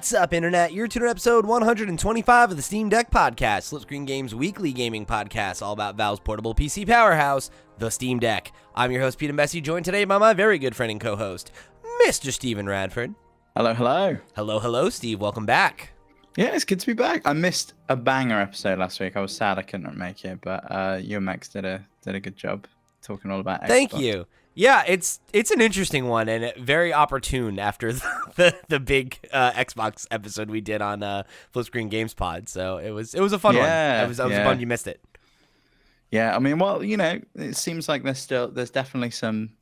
What's up, Internet? You're tuning to episode 125 of the Steam Deck Podcast, Split Screen Games' weekly gaming podcast, all about Valve's portable PC powerhouse, the Steam Deck. I'm your host, Peter Messi, joined today by my very good friend and co-host, Mr. Steven Radford. Hello, hello. Hello, Steve. Welcome back. Yeah, it's good to be back. I missed a banger episode last week. I was sad I couldn't make it, but you and Max did a good job talking all about Xbox. Thank you. Yeah, it's an interesting one and very opportune after the big Xbox episode we did on Flip Screen Games Pod. So it was a fun one. I was bummed you missed it. Yeah, I mean, well, you know, it seems like there's definitely some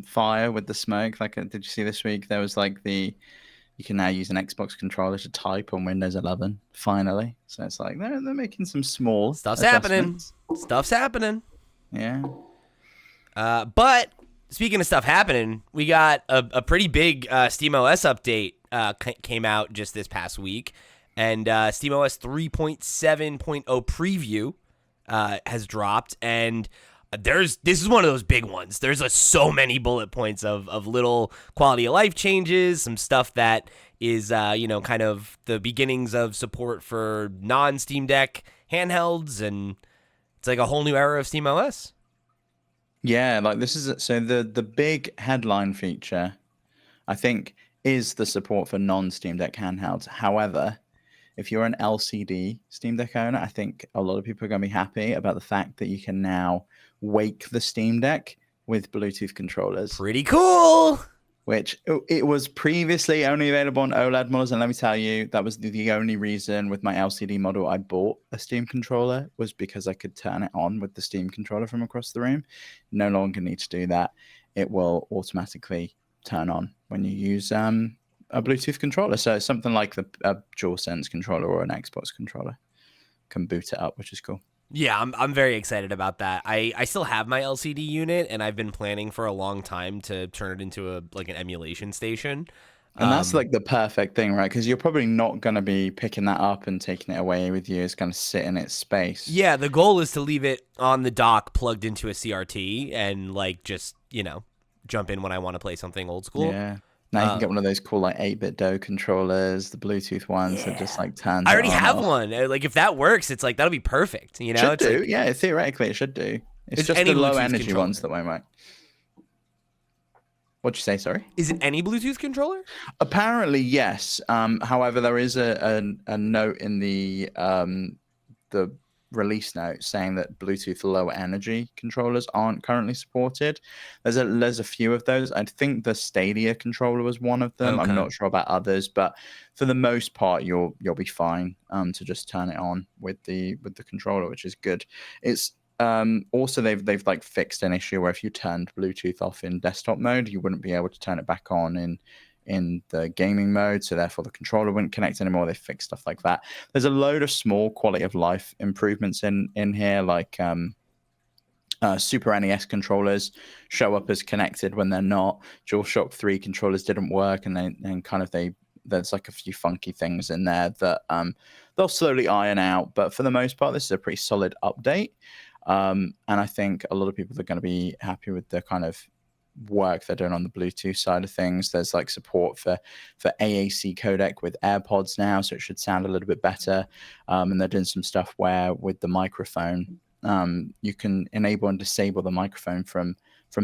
fire with the smoke. Like, did you see this week there was like you can now use an Xbox controller to type on Windows 11 finally. So it's like they're making some small Stuff's happening. Yeah. But speaking of stuff happening, we got a pretty big SteamOS update came out just this past week, and SteamOS 3.7.0 preview has dropped, and this is one of those big ones. There's so many bullet points of little quality of life changes, some stuff that is kind of the beginnings of support for non-Steam Deck handhelds, and it's like a whole new era of SteamOS. Yeah, like this is so the big headline feature, I think, is the support for non-Steam Deck handhelds. However, if you're an LCD Steam Deck owner, I think a lot of people are going to be happy about the fact that you can now wake the Steam Deck with Bluetooth controllers. Pretty cool. Which it was previously only available on OLED models, and let me tell you, that was the only reason with my LCD model I bought a Steam controller, was because I could turn it on with the Steam controller from across the room. No longer need to do that. It will automatically turn on when you use a Bluetooth controller. So it's something like a DualSense controller or an Xbox controller can boot it up, which is cool. Yeah, I'm very excited about that. I still have my LCD unit, and I've been planning for a long time to turn it into an emulation station. And that's like the perfect thing, right? Because you're probably not going to be picking that up and taking it away with you. It's going to sit in its space. Yeah, the goal is to leave it on the dock plugged into a CRT and just, jump in when I want to play something old school. Yeah. Now you can get one of those cool 8-bit DO controllers, the Bluetooth ones that just turn. I already have one. If that works, it's that'll be perfect. Should do. Yeah, theoretically it should do. It's just the low energy ones that won't work. What'd you say? Sorry. Is it any Bluetooth controller? Apparently, yes. However, there is a note in the release note saying that Bluetooth low energy controllers aren't currently supported. There's a few of those. I think the Stadia controller was one of them. Okay. I'm not sure about others, but for the most part, you'll be fine to just turn it on with the controller, which is good. It's also they've fixed an issue where if you turned Bluetooth off in desktop mode, you wouldn't be able to turn it back on in the gaming mode, so therefore the controller wouldn't connect anymore. They fix stuff like that. There's a load of small quality of life improvements in here, like Super NES controllers show up as connected when they're not. DualShock 3 controllers didn't work, and there's a few funky things in there that they'll slowly iron out. But for the most part, this is a pretty solid update, and I think a lot of people are going to be happy with the kind of work they're doing on the Bluetooth side of things. There's support for AAC codec with AirPods now, so it should sound a little bit better. And they're doing some stuff where with the microphone, you can enable and disable the microphone from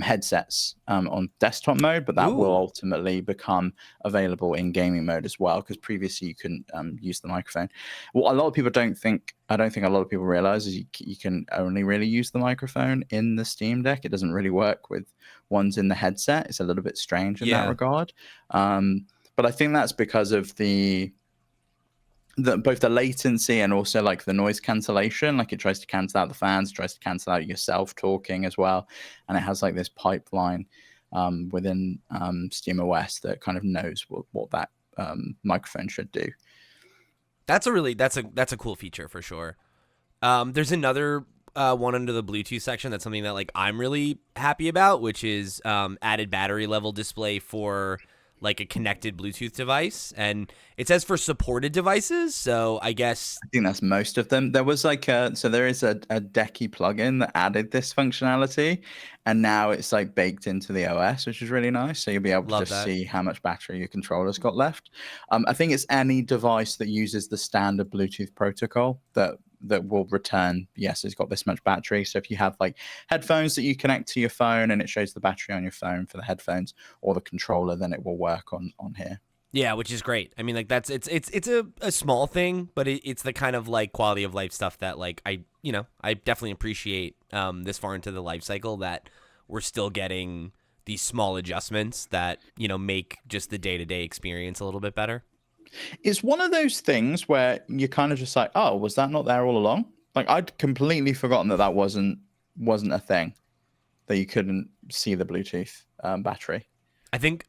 headsets on desktop mode, but that will ultimately become available in gaming mode as well, because previously you couldn't use the microphone. What a lot of people I don't think a lot of people realize is you can only really use the microphone in the Steam Deck. It doesn't really work with ones in the headset. It's a little bit strange in that regard. But I think that's because of both the latency and also the noise cancellation. It tries to cancel out the fans, tries to cancel out yourself talking as well, and it has this pipeline within SteamOS that kind of knows what that microphone should do. That's a cool feature for sure. There's another one under the Bluetooth section that's something that I'm really happy about, which is added battery level display for like a connected Bluetooth device, and it says for supported devices. So I guess I think that's most of them. There was like there is a Decky plugin that added this functionality, and now it's like baked into the OS, which is really nice. So you'll be able to love just that. see how much battery your controller's got left. I think it's any device that uses the standard Bluetooth protocol that will return, yes, it's got this much battery. So if you have like headphones that you connect to your phone and it shows the battery on your phone for the headphones or the controller, then it will work on here. Yeah, which is great. I mean, like that's it's a small thing, but it's the kind of like quality of life stuff that like I definitely appreciate this far into the life cycle that we're still getting these small adjustments that make just the day-to-day experience a little bit better. It's one of those things where you're kind of just like, oh, was that not there all along? Like I'd completely forgotten that wasn't a thing, that you couldn't see the Bluetooth battery. I think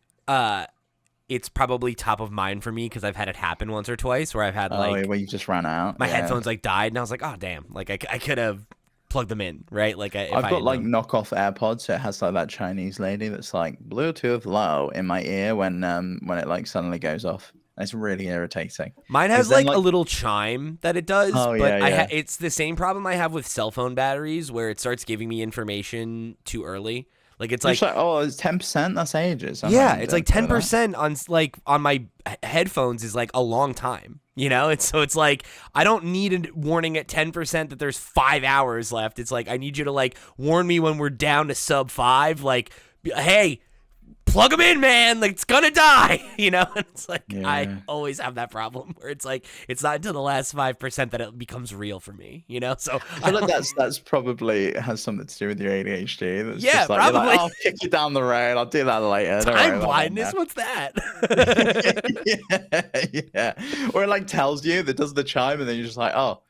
it's probably top of mind for me because I've had it happen once or twice where I've had Oh, yeah, like where you just ran out. my Yeah. headphones like died and I was like, oh damn, like I could have plugged them in, right? Like if I've I got had like known. knockoff AirPods, so it has like that Chinese lady that's like Bluetooth low in my ear when it like suddenly goes off. It's really irritating. Mine Because has then like a like, little chime that it does, oh but yeah, yeah. it's the same problem I have with cell phone batteries where it starts giving me information too early. Like it's You're like just like, oh, it's 10%. That's ages. I'm not yeah, even it's like doing that. 10% on my headphones is like a long time, it's like I don't need a warning at 10% that there's 5 hours left. It's like I need you to like warn me when we're down to sub 5, like hey, plug them in, man. Like it's gonna die, And it's like I Yeah. always have that problem where it's like it's not until the last 5% that it becomes real for me, So I feel like that's probably has something to do with your ADHD. That's yeah, just like you're like, probably oh, I'll kick you down the road. I'll do that later. Don't worry time about that blindness. now. What's that? Yeah, yeah. Or it like tells you that does the chime, and then you're just like, oh,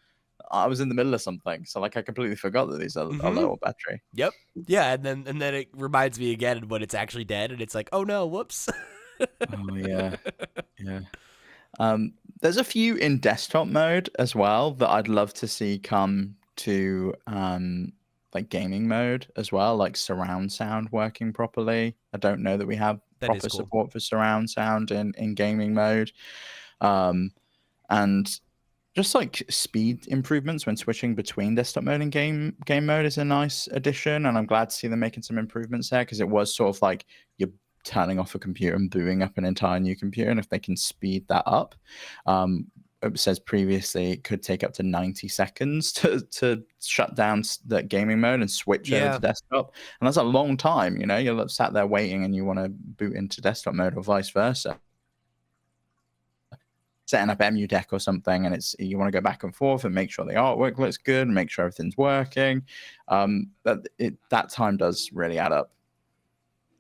I was in the middle of something, so like I completely forgot that these are hmm low on battery. Yep. Yeah, and then it reminds me again when it's actually dead, and it's like, oh no, whoops. Oh yeah, yeah. There's a few in desktop mode as well that I'd love to see come to like gaming mode as well, like surround sound working properly. I don't know that we have That is proper cool. support for surround sound in gaming mode. Um, and just like speed improvements when switching between desktop mode and game mode is a nice addition, and I'm glad to see them making some improvements there because it was sort of like you're turning off a computer and booting up an entire new computer, and if they can speed that up, it says previously it could take up to 90 seconds to shut down the gaming mode and switch over Yeah. to desktop, and that's a long time. You're sat there waiting and you want to boot into desktop mode or vice versa, setting up EmuDeck or something, and you want to go back and forth and make sure the artwork looks good and make sure everything's working. That time does really add up.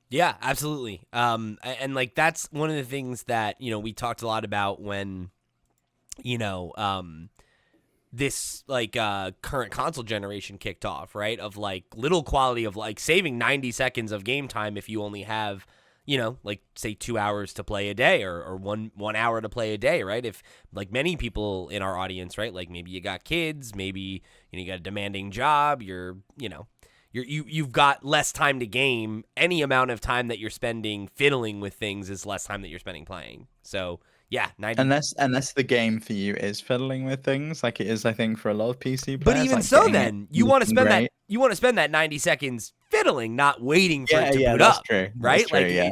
Yeah, absolutely. And like that's one of the things that we talked a lot about when you know this like current console generation kicked off, right? Of like little quality of like saving 90 seconds of game time if you only have like say 2 hours to play a day or 1 hour to play a day, right? If like many people in our audience, right? Like maybe you got kids, maybe you got a demanding job, you've got less time to game. Any amount of time that you're spending fiddling with things is less time that you're spending playing. So yeah, 90. Unless the game for you is fiddling with things, like it is, I think, for a lot of PC But players, even like so, getting it then you want to looking spend great. that 90 seconds fiddling, not waiting for Yeah, it to yeah, boot that's up, true. right? That's true. Like Yeah.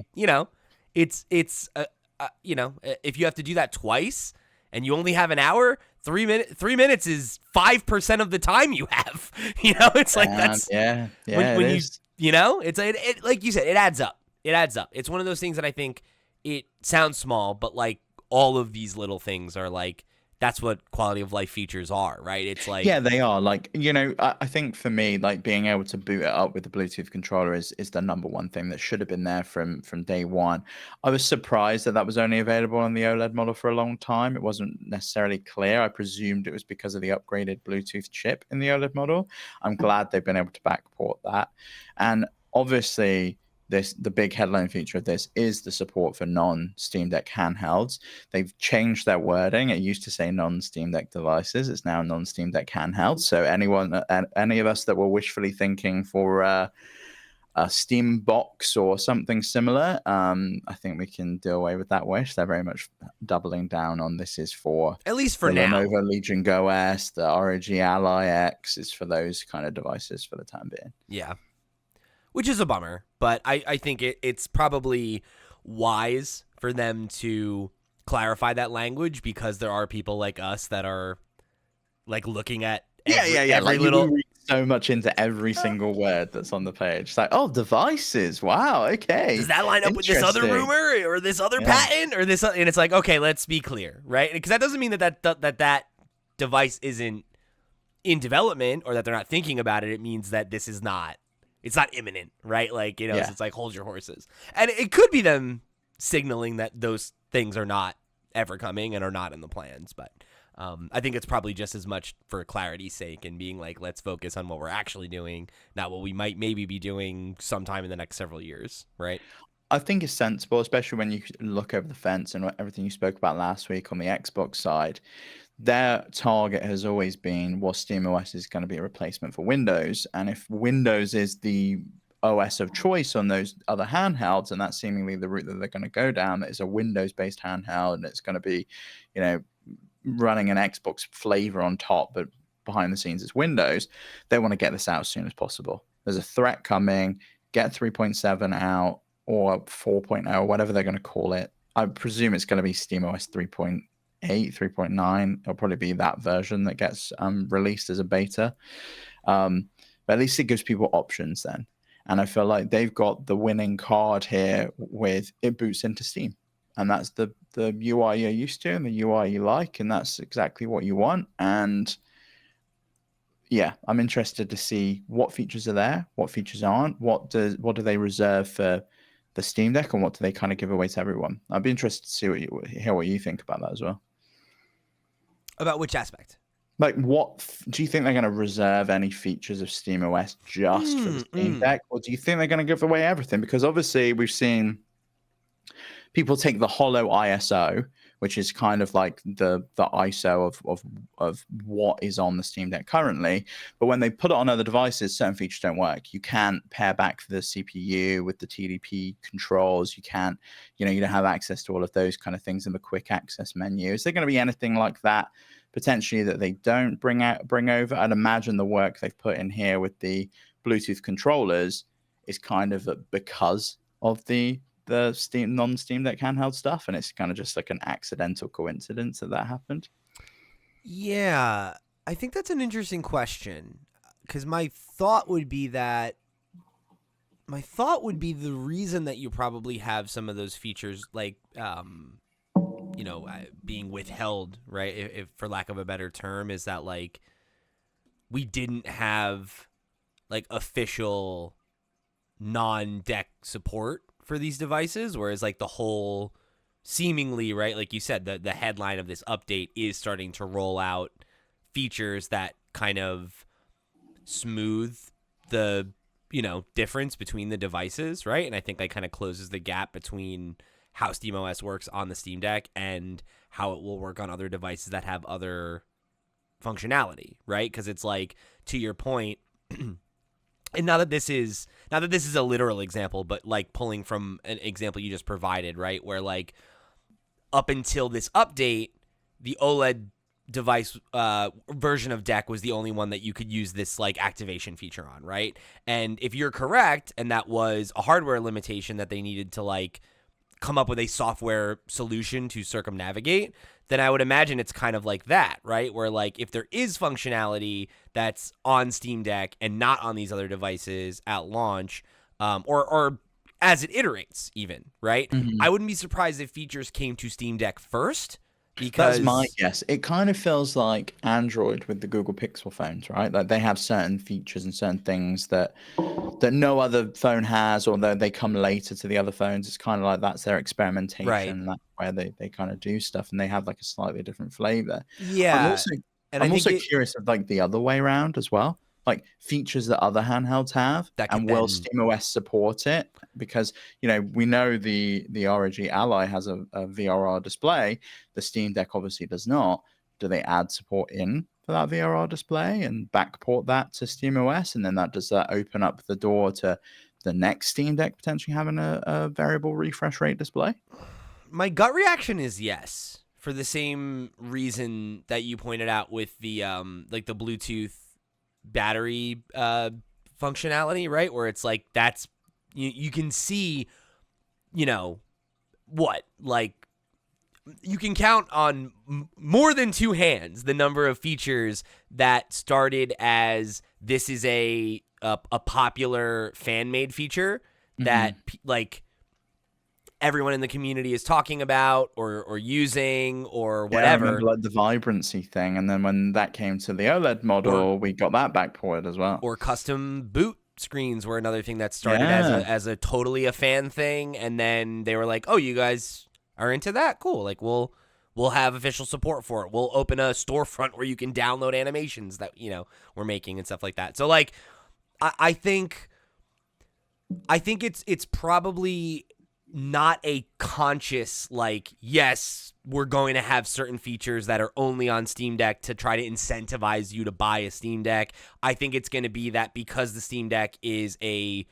if you have to do that twice and you only have an hour, 3 minutes is 5% of the time you have. It's like that's Yeah, when it you is. it like you said, it adds up. It adds up. It's one of those things that I think it sounds small, but like all of these little things are like that's what quality of life features are, right? It's like Yeah, they are. Like, I think for me, like being able to boot it up with the Bluetooth controller is the number one thing that should have been there from day one. I was surprised that was only available on the OLED model for a long time. It wasn't necessarily clear. I presumed it was because of the upgraded Bluetooth chip in the OLED model. I'm glad they've been able to backport that. And obviously, the big headline feature of this is the support for non-Steam Deck handhelds. They've changed their wording. It used to say non-Steam Deck devices. It's now non-Steam Deck handhelds. So any of us that were wishfully thinking for a Steam box or something similar, I think we can do away with that wish. They're very much doubling down on this is for At least for the now. Lenovo Legion Go S, the ROG Ally X is for those kind of devices for the time being. Yeah. Which is a bummer, but I think it's probably wise for them to clarify that language, because there are people like us that are like looking at every Like little. you read so much into every single word that's on the page. It's like, oh, devices. Wow. Okay. Does that line up with this other Interesting. rumor or this other patent or this? And it's like, okay, let's be clear, right? Because that doesn't mean that device isn't in development or that they're not thinking about it. It means that this is not. It's not imminent, right? Like, so it's like, hold your horses. And it could be them signaling that those things are not ever coming and are not in the plans. But I think it's probably just as much for clarity's sake and being like, let's focus on what we're actually doing, not what we might maybe be doing sometime in the next several years, right? I think it's sensible, especially when you look over the fence and everything you spoke about last week on the Xbox side. Their target has always been, well, SteamOS is going to be a replacement for Windows. And if Windows is the OS of choice on those other handhelds, and that's seemingly the route that they're going to go down, that is a Windows-based handheld, and it's going to be, running an Xbox flavor on top, but behind the scenes it's Windows. They want to get this out as soon as possible. There's a threat coming. Get 3.7 out, or 4.0, whatever they're going to call it. I presume it's going to be SteamOS 3.8, 3.9. It'll probably be that version that gets released as a beta. But at least it gives people options then. And I feel like they've got the winning card here with it boots into Steam. And that's the UI you're used to and the UI you like. And that's exactly what you want. And yeah, I'm interested to see what features are there, what features aren't, what do they reserve for the Steam Deck, and what do they kind of give away to everyone. I'd be interested to see hear what you think about that as well. About which aspect? Like, what do you think they're going to reserve any features of SteamOS just for the Steam Deck, or do you think they're going to give away everything? Because obviously we've seen people take the hollow ISO, which is kind of like the ISO of what is on the Steam Deck currently. But when they put it on other devices, certain features don't work. You can't pair back the CPU with the TDP controls. You can't, you don't have access to all of those kind of things in the quick access menu. Is there going to be anything like that potentially that they don't bring over? I'd imagine the work they've put in here with the Bluetooth controllers is kind of because of the non-Steam Deck handheld stuff, and it's kind of just like an accidental coincidence that happened. Yeah, I think that's an interesting question, because my thought would be the reason that you probably have some of those features like being withheld, right, if for lack of a better term, is that like we didn't have like official non-deck support for these devices, whereas like the whole seemingly, right, like you said, the headline of this update is starting to roll out features that kind of smooth the difference between the devices, right? And I think that kind of closes the gap between how SteamOS works on the Steam Deck and how it will work on other devices that have other functionality, right? Because it's like, to your point, and now that this is a literal example, but like pulling from an example you just provided, right, where like up until this update, the OLED device version of Deck was the only one that you could use this like activation feature on, right? And if you're correct, and that was a hardware limitation that they needed to like come up with a software solution to circumnavigate, then I would imagine it's kind of like that, right? Where like if there is functionality that's on Steam Deck and not on these other devices at launch, or as it iterates even, right? Mm-hmm. I wouldn't be surprised if features came to Steam Deck first, because that's my guess. It kind of feels like Android with the Google Pixel phones, right? Like they have certain features and certain things that no other phone has, or they come later to the other phones. It's kind of like that's their experimentation. Right. That's where they kind of do stuff, and they have like a slightly different flavor. Yeah. I'm also curious of like the other way around as well, like features that other handhelds have, and will SteamOS support it? Because we know the ROG Ally has a VRR display. The Steam Deck obviously does not. Do they add support in for that VRR display and backport that to SteamOS, and then does that open up the door to the next Steam Deck potentially having a variable refresh rate display? My gut reaction is yes, for the same reason that you pointed out with the like the Bluetooth battery functionality, right? Where it's like that's you can see, what, like, you can count on more than two hands the number of features that started as this is a popular fan made feature that like everyone in the community is talking about or using or Yeah, I whatever. remember like the vibrancy thing, and then when that came to the OLED model, we got that backported as well. Or custom boot screens were another thing that started as a totally a fan thing, and then they were like, "Oh, you guys are into that? Cool. Like we'll have official support for it. We'll open a storefront where you can download animations that we're making and stuff like that." So like, I think it's probably not a conscious like, yes, we're going to have certain features that are only on Steam Deck to try to incentivize you to buy a Steam Deck. I think it's going to be that because the Steam Deck is a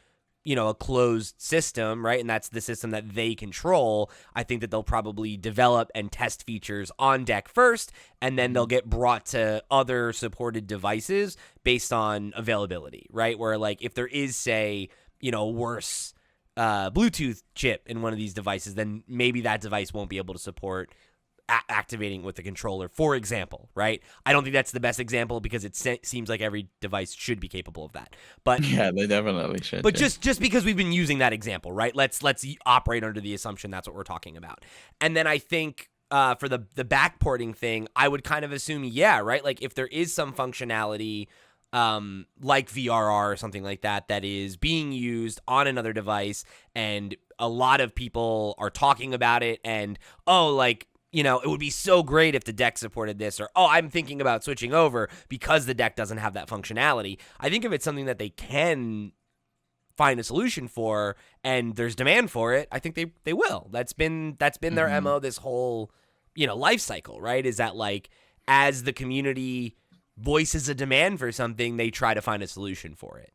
closed system, right? And that's the system that they control. I think that they'll probably develop and test features on Deck first, and then they'll get brought to other supported devices based on availability, right? Where like if there is, say, worse Bluetooth chip in one of these devices, then maybe that device won't be able to support activating with the controller, for example, right? I don't think that's the best example because it seems like every device should be capable of that. But yeah, they definitely should. But just because we've been using that example, right? Let's operate under the assumption that's what we're talking about. And then I think for the backporting thing, I would kind of assume, yeah, right? Like if there is some functionality like VRR or something like that is being used on another device, and a lot of people are talking about it, and it would be so great if the deck supported this, or I'm thinking about switching over because the deck doesn't have that functionality. I think if it's something that they can find a solution for and there's demand for it, I think they will. That's been their MO this whole life cycle, right? Is that like as the community voices a demand for something, they try to find a solution for it,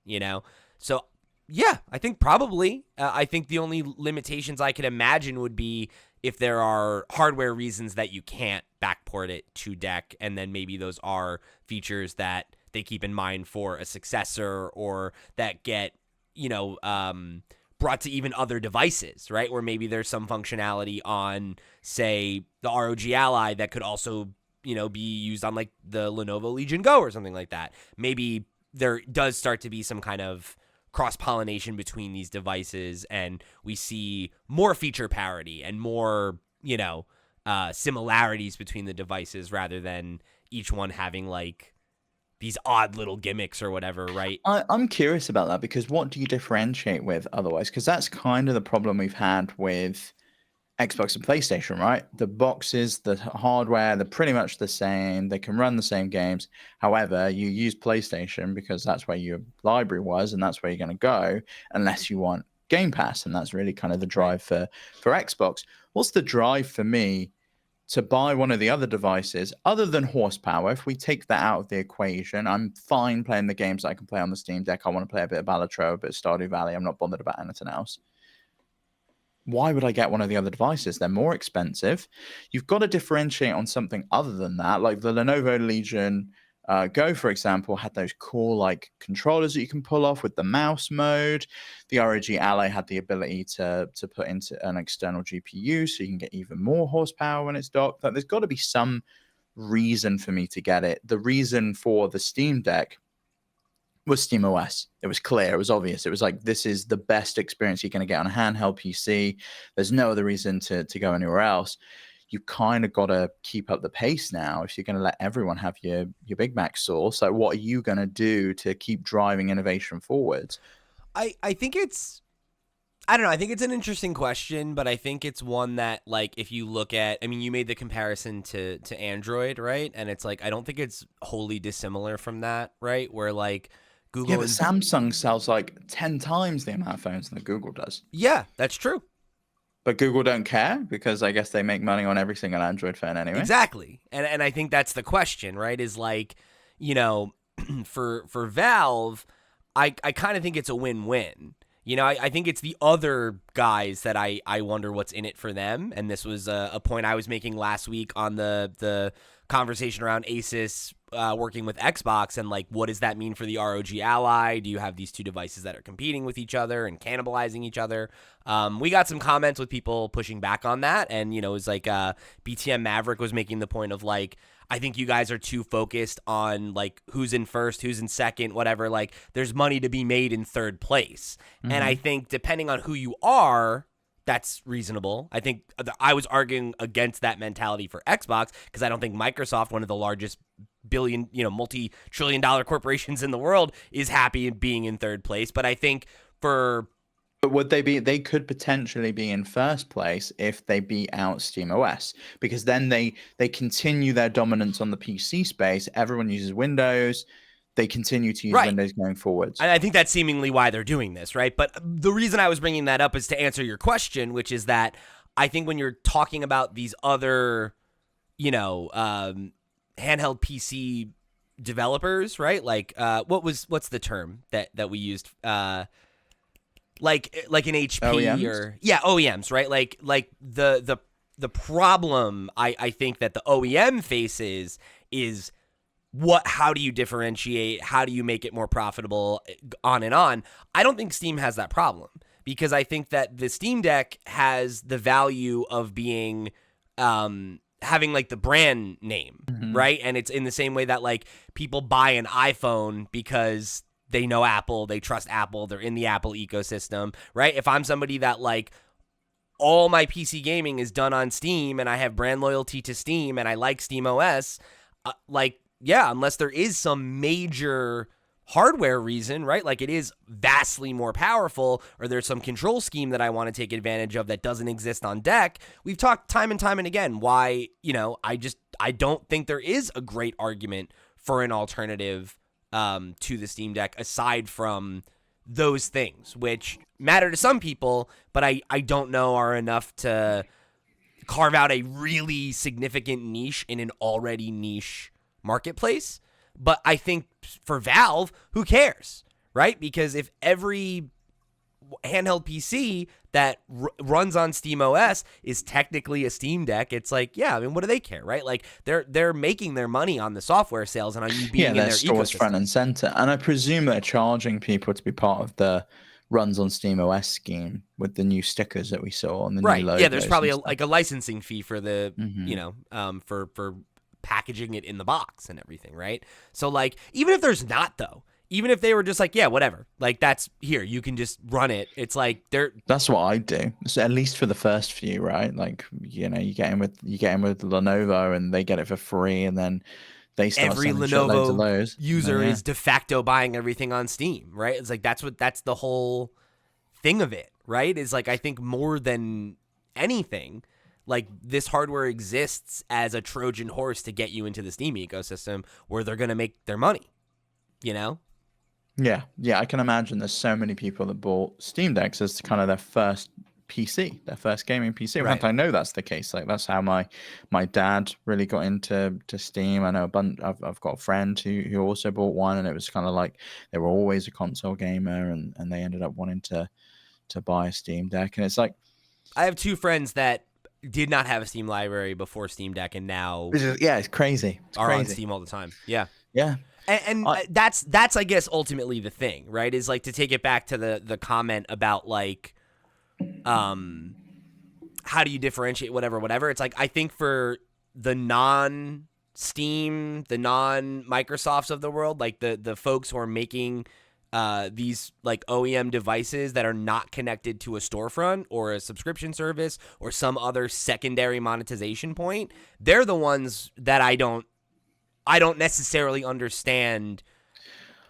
So yeah, I think probably. I think the only limitations I could imagine would be if there are hardware reasons that you can't backport it to Deck, and then maybe those are features that they keep in mind for a successor, or that get brought to even other devices, right? Where maybe there's some functionality on, say, the ROG Ally that could also be used on like the Lenovo Legion Go or something like that. Maybe there does start to be some kind of cross-pollination between these devices, and we see more feature parity and more, similarities between the devices rather than each one having like these odd little gimmicks or whatever, right? I'm curious about that, because what do you differentiate with otherwise? Because that's kind of the problem we've had with Xbox and PlayStation, right? The boxes, the hardware, they're pretty much the same. They can run the same games. However, you use PlayStation because that's where your library was, and that's where you're going to go, unless you want Game Pass, and that's really kind of the drive for Xbox. What's the drive for me to buy one of the other devices other than horsepower? If we take that out of the equation, I'm fine playing the games that I can play on the Steam Deck. I want to play a bit of Balatro, a bit of Stardew Valley. I'm not bothered about anything else. Why would I get one of the other devices? They're more expensive. You've got to differentiate on something other than that. Like the Lenovo Legion Go, for example, had those cool like controllers that you can pull off with the mouse mode. The ROG Ally had the ability to put into an external GPU, so you can get even more horsepower when it's docked. Like, there's got to be some reason for me to get it. The reason for the Steam Deck was SteamOS. It was clear. It was obvious. It was like, this is the best experience you're going to get on a handheld PC. There's no other reason to go anywhere else. You kind of got to keep up the pace now if you're going to let everyone have your Big Mac sauce. Like, what are you going to do to keep driving innovation forwards? I think it's, I don't know. I think it's an interesting question, but I think it's one that, like, if you look at, I mean, you made the comparison to Android, right? And it's like, I don't think it's wholly dissimilar from that, right? Where like Google. Yeah, but Samsung sells like 10 times the amount of phones that Google does. Yeah, that's true. But Google don't care because I guess they make money on every single Android phone anyway. Exactly. And I think that's the question, right? Is like, you know, for Valve, I kind of think it's a win-win. You know, I think it's the other guys that I wonder what's in it for them. And this was a point I was making last week on the conversation around Asus working with Xbox and like, what does that mean for the ROG Ally? Do you have these two devices that are competing with each other and cannibalizing each other? We got some comments with people pushing back on that. And, you know, it was like BTM Maverick was making the point of like, I think you guys are too focused on like who's in first, who's in second, whatever. Like there's money to be made in third place. Mm-hmm. And I think depending on who you are, that's reasonable. I think I was arguing against that mentality for Xbox because I don't think Microsoft, one of the largest billion, you know, multi-trillion-dollar corporations in the world, is happy being in third place. But I think for... But would they be? They could potentially be in first place if they beat out SteamOS, because then they continue their dominance on the PC space. Everyone uses Windows. They continue to use Windows going forwards. And I think that's seemingly why they're doing this, right? But the reason I was bringing that up is to answer your question, which is that I think when you're talking about these other, you know, handheld PC developers, right? Like, what's the term that we used? Like an HP OEMs? or OEMs, right? Like the problem I think that the OEM faces is how do you differentiate? How do you make it more profitable? On and on. I don't think Steam has that problem because I think that the Steam Deck has the value of being having like the brand name, right? And it's in the same way that like people buy an iPhone because they know Apple, they trust Apple, they're in the Apple ecosystem, right? If I'm somebody that like all my PC gaming is done on Steam and I have brand loyalty to Steam and I like SteamOS, unless there is some major hardware reason, right? Like it is vastly more powerful or there's some control scheme that I want to take advantage of that doesn't exist on deck. We've talked time and time and again why, you know, I don't think there is a great argument for an alternative to the Steam Deck aside from those things, which matter to some people, but I don't know are enough to carve out a really significant niche in an already niche marketplace. But I think for Valve, who cares, right? Because if every handheld PC that runs on SteamOS is technically a Steam Deck, it's like, yeah, I mean, what do they care, right? Like they're making their money on the software sales and on you being in their stores ecosystem. Front and center. And I presume they're charging people to be part of the runs on SteamOS scheme with the new stickers that we saw on the new logos. Yeah, there's probably a licensing fee for the you know for packaging it in the box and everything, right? So like even if there's not though, even if they were just like, yeah, whatever, like that's here, you can just run it. It's like that's what I do. So at least for the first few, right? Like, you know, you get in with Lenovo and they get it for free, and then they start every Lenovo user is de facto buying everything on Steam, right? It's like that's the whole thing of it, right? Is like I think more than anything, like this hardware exists as a Trojan horse to get you into the Steam ecosystem where they're going to make their money, you know? Yeah, I can imagine there's so many people that bought Steam Decks as kind of their first PC, their first gaming PC. Right. I know that's the case. Like that's how my dad really got into Steam. I know a bunch. I've got a friend who also bought one, and it was kind of like they were always a console gamer, and they ended up wanting to buy a Steam Deck. And it's like I have two friends that did not have a Steam library before Steam Deck, and now it's crazy. It's are crazy. on Steam all the time. Yeah. And that's I guess ultimately the thing, right? Is like to take it back to the comment about like, how do you differentiate whatever? It's like I think for the non-Steam, the non-Microsofts of the world, like the folks who are making these like OEM devices that are not connected to a storefront or a subscription service or some other secondary monetization point, they're the ones that I don't necessarily understand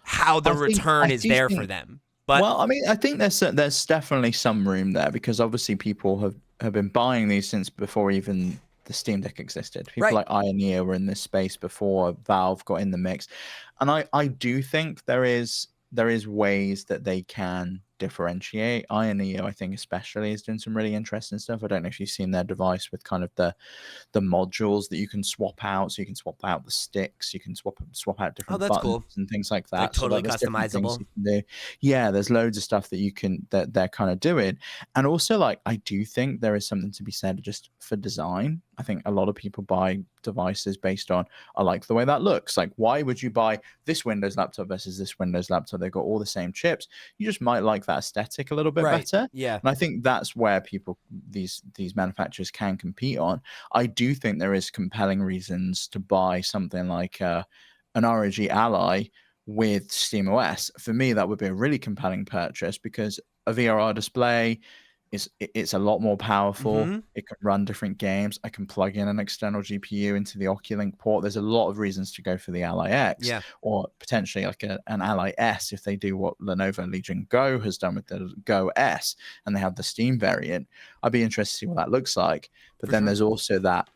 how the return is there for them. But well, I mean, I think there's definitely some room there because obviously people have been buying these since before even the Steam Deck existed. People like Ioneer were in this space before Valve got in the mix, and I do think there is ways that they can differentiate. Iron EO, I think especially, is doing some really interesting stuff. I don't know if you've seen their device with kind of the modules that you can swap out. So you can swap out the sticks, you can swap out Oh, different that's buttons cool. and things like Like that. So totally like there's different things customizable. you can do. Yeah, there's loads of stuff that they're kind of doing. And also, like, I do think there is something to be said just for design. I think a lot of people buy devices based on, I like the way that looks. Like, why would you buy this Windows laptop versus this Windows laptop? They've got all the same chips. You just might like that aesthetic a little bit Right. better. Yeah. And I think that's where these manufacturers can compete on. I do think there is compelling reasons to buy something like an ROG Ally with SteamOS. For me, that would be a really compelling purchase because a VRR display it's a lot more powerful. Mm-hmm. It can run different games. I can plug in an external GPU into the Oculink port. There's a lot of reasons to go for the Ally X Yeah. or potentially like an Ally S if they do what Lenovo Legion Go has done with the Go S and they have the Steam variant. I'd be interested to see what that looks like. But For then sure. there's also that,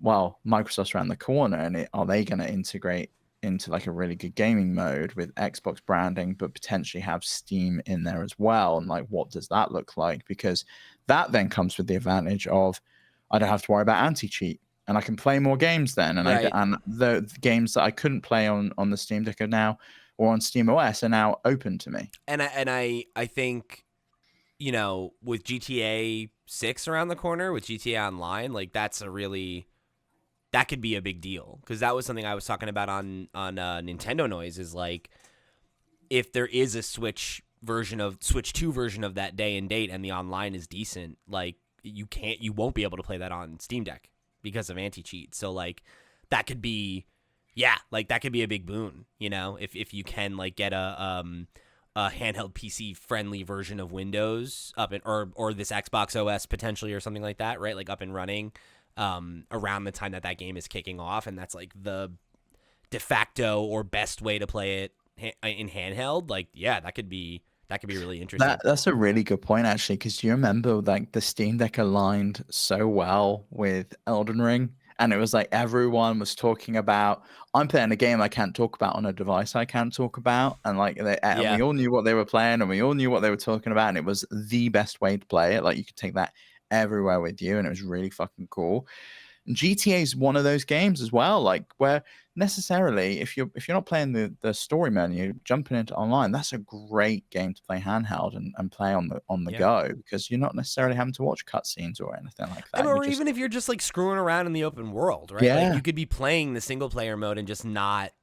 well, Microsoft's around the corner, and are they going to integrate into like a really good gaming mode with Xbox branding, but potentially have Steam in there as well? And like, what does that look like? Because that then comes with the advantage of I don't have to worry about anti-cheat, and I can play more games then. And Right. and the games that I couldn't play on the Steam Deck are now, or on SteamOS, are now open to me. And I think, you know, with GTA 6 around the corner, with GTA Online, like that could be a big deal, because that was something I was talking about on Nintendo Noise, is like, if there is a Switch 2 version of that day and date and the online is decent, like you won't be able to play that on Steam Deck because of anti-cheat. So like that could be, yeah, like that could be a big boon, you know, if you can like get a handheld PC friendly version of Windows up and or this Xbox OS potentially or something like that, right? Like up and running around the time that game is kicking off, and that's like the de facto or best way to play it in handheld. Like, yeah, that could be really interesting. That's a really good point, actually, because do you remember like the Steam Deck aligned so well with Elden Ring? And it was like everyone was talking about, I'm playing a game I can't talk about on a device I can't talk about. And like, and Yeah. we all knew what they were playing and we all knew what they were talking about. And it was the best way to play it. Like, you could take that everywhere with you. And it was really fucking cool. GTA is one of those games as well, like where necessarily if you're not playing the story menu, jumping into online, that's a great game to play handheld and play on the Yeah. go, because you're not necessarily having to watch cutscenes or anything like that. Or even if you're just like screwing around in the open world, right? Yeah. Like you could be playing the single player mode and just not.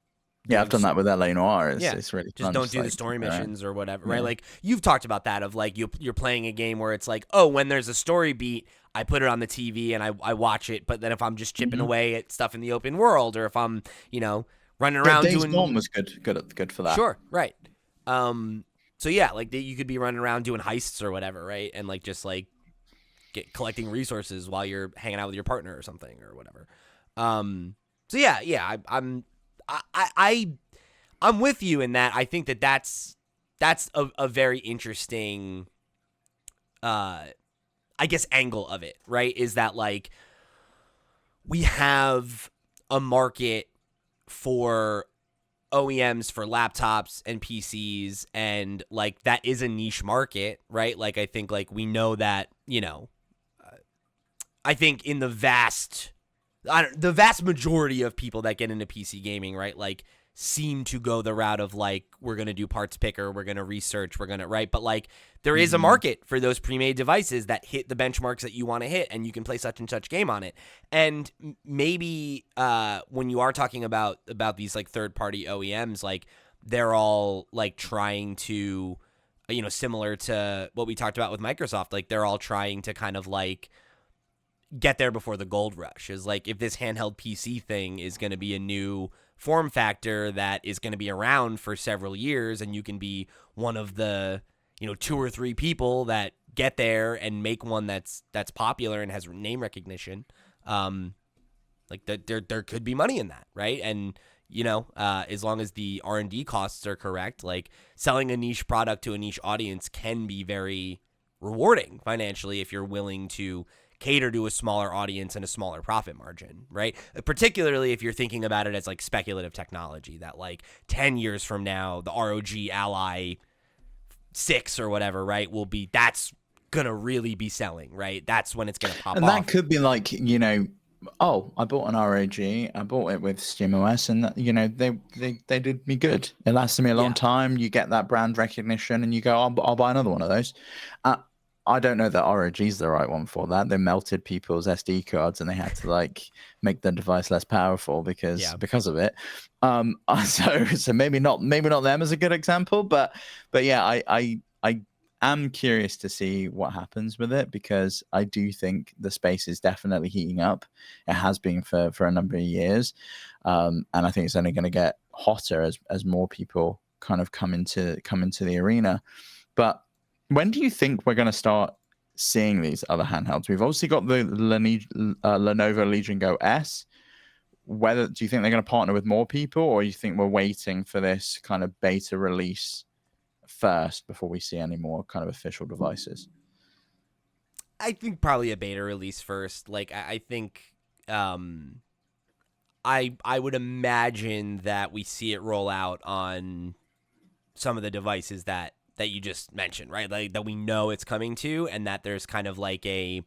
Yeah, I've done that with LA Noire. It's really just fun. don't do the like, story missions or whatever, right? Yeah. Like you've talked about that of like you're playing a game where it's like, oh, when there's a story beat, I put it on the TV and I watch it. But then if I'm just chipping away at stuff in the open world, or if I'm running around Days doing Gone was good for that. Sure, right. So yeah, like you could be running around doing heists or whatever, right? And like just like collecting resources while you're hanging out with your partner or something or whatever. So yeah, I'm with you in that. I think that's a very interesting, I guess, angle of it, right? Is that like we have a market for OEMs for laptops and PCs, and like that is a niche market, right? Like I think like we know that, I think in the vast majority of people that get into PC gaming, right, like seem to go the route of like, we're going to do parts picker, we're going to research, we're going to, right? But like there is a market for those pre-made devices that hit the benchmarks that you want to hit, and you can play such and such game on it. And maybe when you are talking about these like third-party OEMs, like they're all like trying to, similar to what we talked about with Microsoft, like they're all trying to kind of like get there before the gold rush. Is like, if this handheld PC thing is going to be a new form factor that is going to be around for several years, and you can be one of the 2 or 3 people that get there and make one that's popular and has name recognition, like there could be money in that, right? And as long as the R&D costs are correct, like selling a niche product to a niche audience can be very rewarding financially if you're willing to cater to a smaller audience and a smaller profit margin, right? Particularly if you're thinking about it as like speculative technology that like 10 years from now, the ROG Ally 6 or whatever, right, that's gonna really be selling, right? That's when it's gonna pop And off. that could be like, oh, I bought an ROG, I bought it with SteamOS, and they did me good. It lasted me a long time. You get that brand recognition, and you go, I'll buy another one of those. I don't know that ROG is the right one for that. They melted people's SD cards, and they had to like make the device less powerful because of it. So maybe not them as a good example, but yeah, I am curious to see what happens with it, because I do think the space is definitely heating up. It has been for a number of years, and I think it's only going to get hotter as more people kind of come into the arena. But when do you think we're going to start seeing these other handhelds? We've obviously got the Lenovo Legion Go S. Do you think they're going to partner with more people, or you think we're waiting for this kind of beta release first before we see any more kind of official devices? I think probably a beta release first. Like I think I would imagine that we see it roll out on some of the devices that you just mentioned, right? Like that we know it's coming to, and that there's kind of like a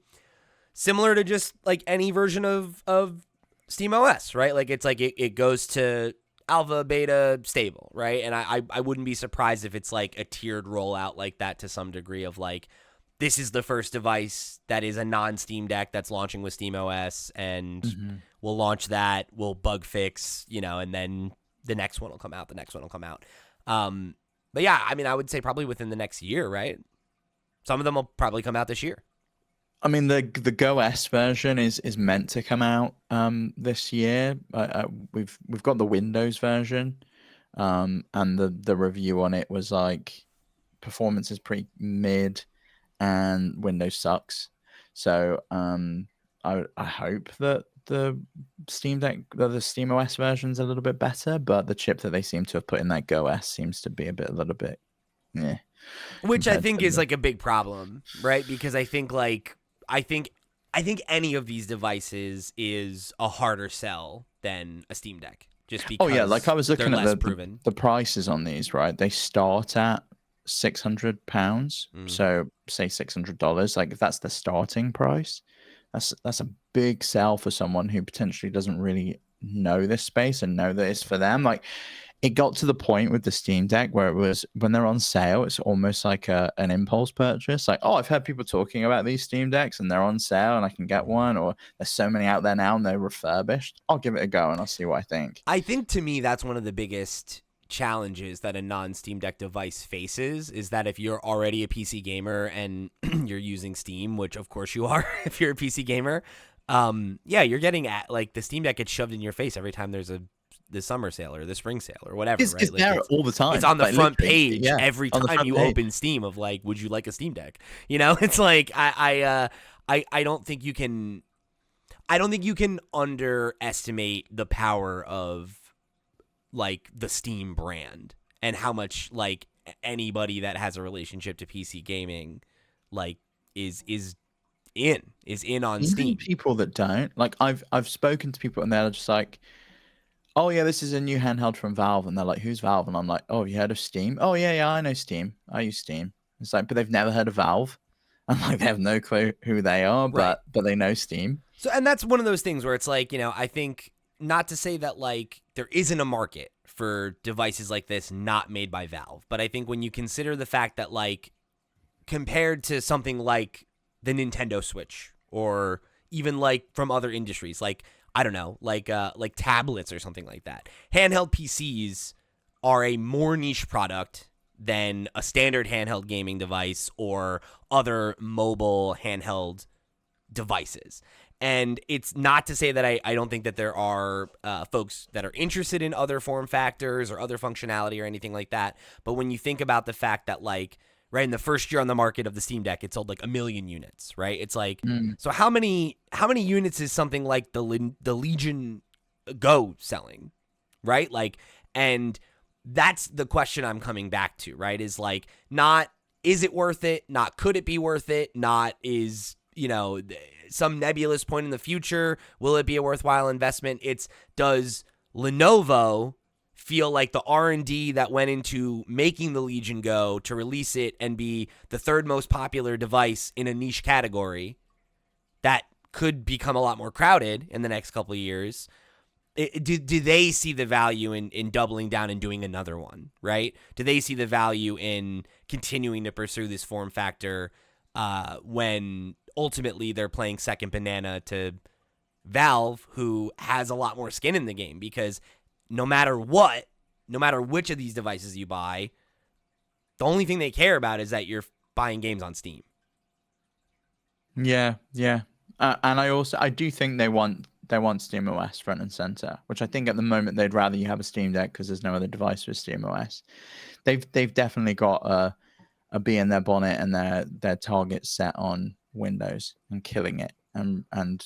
similar to just like any version of SteamOS, right? Like it's like it goes to alpha, beta, stable, right? And I wouldn't be surprised if it's like a tiered rollout like that to some degree of like, this is the first device that is a non-Steam Deck that's launching with SteamOS, and we'll launch that, we'll bug fix, and then the next one will come out, But yeah, I mean, I would say probably within the next year, right? Some of them will probably come out this year. I mean, the Go S version is meant to come out this year. We've got the Windows version, and the review on it was like, performance is pretty mid, and Windows sucks. So I hope that the Steam Deck, the SteamOS version is a little bit better, but the chip that they seem to have put in that Go S seems to be a little bit, yeah. Which I think is like a big problem, right? Because I think any of these devices is a harder sell than a Steam Deck, just because. Oh yeah, like I was looking at proven. the prices on these, right? They start at £600. So say $600. Like if that's the starting price, that's a big sell for someone who potentially doesn't really know this space and know that it's for them. Like it got to the point with the Steam Deck where it was, when they're on sale, it's almost like an impulse purchase. Like, oh, I've heard people talking about these Steam Decks and they're on sale and I can get one, or there's so many out there now and they're refurbished. I'll give it a go and I'll see what I think. I think to me that's one of the biggest challenges that a non-Steam Deck device faces, is that if you're already a PC gamer and you're using Steam, which of course you are if you're a PC gamer, you're getting at like the Steam Deck gets shoved in your face every time there's the summer sale or the spring sale or whatever. It's right? there all the time. It's on the front page every time you open Steam of like, would you like a Steam Deck? It's like I don't think you can. I don't think you can underestimate the power of like the Steam brand and how much like anybody that has a relationship to PC gaming like is in on Even Steam. People that don't, like I've spoken to people and they're just like, oh yeah, this is a new handheld from Valve, and they're like, who's Valve? And I'm like, oh, have you heard of Steam? Oh yeah, I know Steam. I use Steam. It's like, but they've never heard of Valve. I'm like, they have no clue who they are, but they know Steam. So, and that's one of those things where it's like, I think, not to say that like there isn't a market for devices like this not made by Valve, but I think when you consider the fact that like compared to something like the Nintendo Switch or even like from other industries, like I don't know, like tablets or something like that, handheld PCs are a more niche product than a standard handheld gaming device or other mobile handheld devices. And it's not to say that I don't think that there are folks that are interested in other form factors or other functionality or anything like that. But when you think about the fact that like, right, in the first year on the market of the Steam Deck, it sold like 1 million units, right? It's like, so how many units is something like the Legion Go selling, right? Like, and that's the question I'm coming back to, right? Is like, not, is it worth it? Not, could it be worth it? Not, is, some nebulous point in the future, will it be a worthwhile investment? It's, does Lenovo feel like the R&D that went into making the Legion Go to release it and be the third most popular device in a niche category that could become a lot more crowded in the next couple of years, do they see the value in doubling down and doing another one, right? Do they see the value in continuing to pursue this form factor when ultimately they're playing second banana to Valve, who has a lot more skin in the game? Because no matter which of these devices you buy, the only thing they care about is that you're buying games on Steam. Yeah, yeah. And I do think they want SteamOS front and center, which I think at the moment they'd rather you have a Steam Deck because there's no other device with SteamOS. They've definitely got a bee in their bonnet and their target set on Windows and killing it and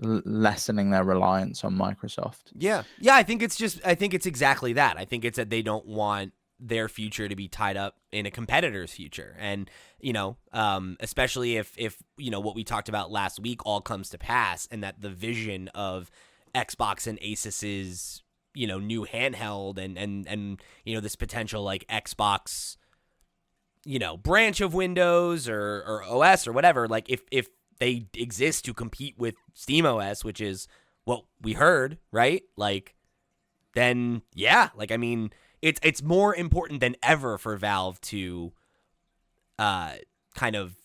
lessening their reliance on Microsoft. Yeah. I think it's exactly that. I think it's that they don't want their future to be tied up in a competitor's future. And, especially if what we talked about last week all comes to pass, and that the vision of Xbox and Asus's, new handheld and this potential like Xbox, branch of Windows or OS or whatever, like if they exist to compete with SteamOS, which is what we heard, right? Like, then yeah, like, I mean, it's more important than ever for Valve to kind of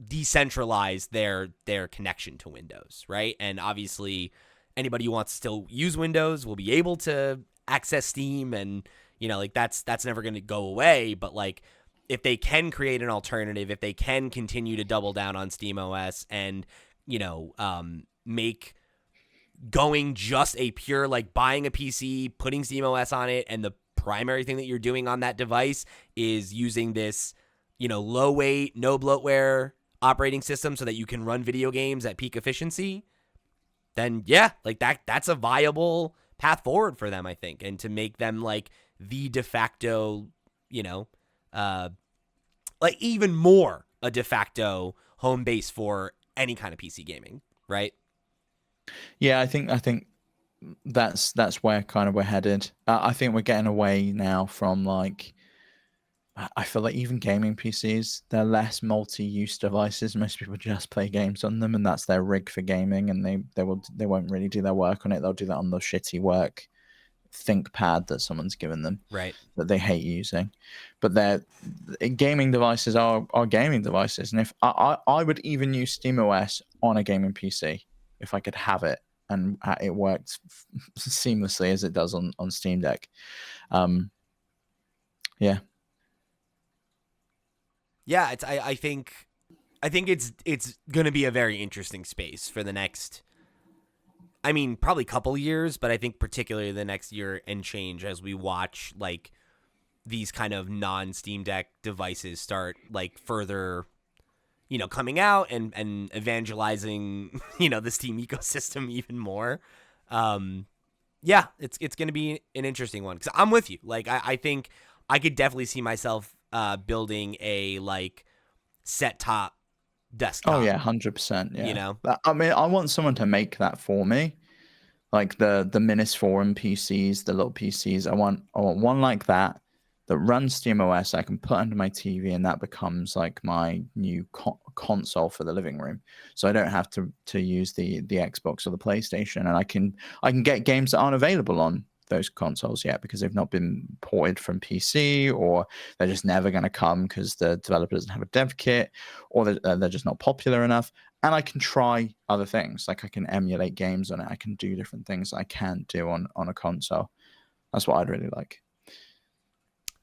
decentralize their connection to Windows, right? And obviously anybody who wants to still use Windows will be able to access Steam, and like that's never going to go away. But like, if they can create an alternative, if they can continue to double down on SteamOS and make going just a pure, like, buying a PC, putting SteamOS on it, and the primary thing that you're doing on that device is using this, low weight, no bloatware operating system so that you can run video games at peak efficiency, then yeah, like that's a viable path forward for them, I think, and to make them like the de facto, like even more a de facto home base for any kind of PC gaming, right? Yeah, I think that's where kind of we're headed. I think we're getting away now from like, I feel like even gaming PCs, they're less multi-use devices. Most people just play games on them, and that's their rig for gaming. And they won't really do their work on it. They'll do that on the shitty work ThinkPad that someone's given them, right, that they hate using. But they're gaming devices are gaming devices, and if I would even use SteamOS on a gaming PC if I could have it and it worked seamlessly as it does on Steam Deck. Yeah. Yeah, I think it's gonna be a very interesting space for the next, I mean, probably couple years, but I think particularly the next year and change, as we watch like these kind of non-Steam Deck devices start like further, coming out and evangelizing, the Steam ecosystem even more. Yeah, it's gonna be an interesting one, because I'm with you. Like, I think I could definitely see myself building a like set top desktop. Oh yeah, 100%. Yeah. I mean, I want someone to make that for me, like the Minis Forum PCs, the little PCs. I want one like that runs SteamOS. I can put under my TV, and that becomes like my new console for the living room. So I don't have to use the Xbox or the PlayStation, and I can get games that aren't available on those consoles yet because they've not been ported from PC, or they're just never going to come because the developer doesn't have a dev kit, or they're just not popular enough. And I can try other things, like I can emulate games on it. I can do different things I can't do on a console. That's what I'd really like.